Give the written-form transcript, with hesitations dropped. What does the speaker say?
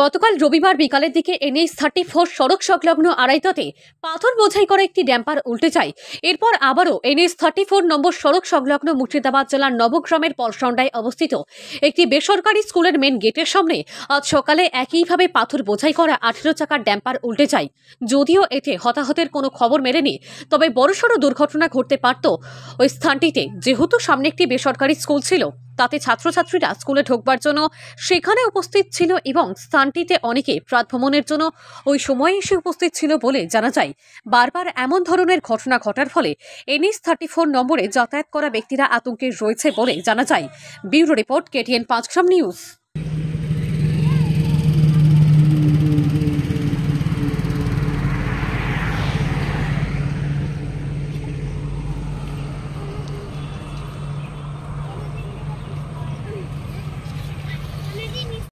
গতকাল রবিবার বিকালের দিকে NH-34 সড়ক সংলগ্ন আড়াইতাতে পাথর বোঝাই করা একটি ড্যাম্পার উল্টে যায়। এরপর আবারও NH-34 নম্বর সড়ক সংলগ্ন মুর্শিদাবাদ জেলার নবগ্রামের পলসন্ডায় অবস্থিত একটি বেসরকারি স্কুলের মেন গেটের সামনে আজ সকালে একইভাবে পাথর বোঝাই করা 18 চাকার ড্যাম্পার উল্টে যায়। যদিও এতে হতাহতের কোনো খবর মেলেনি, তবে বড়সড় দুর্ঘটনা ঘটতে পারত ওই স্থানটিতে, যেহেতু সামনে একটি বেসরকারি স্কুল ছিল। তাতে ছাত্রছাত্রীরা স্কুলে ঢোকবার জন্য সেখানে উপস্থিত ছিল এবং স্থানটিতে অনেকে প্রাতভ্রমণের জন্য ওই সময়ে এসে উপস্থিত ছিল বলে জানা যায়। বারবার এমন ধরনের ঘটনা ঘটার ফলে NH-34 নম্বরে যাতায়াত করা ব্যক্তিরা আতঙ্কে রয়েছে বলে জানা যায়। Bureau report, KTN 5 news.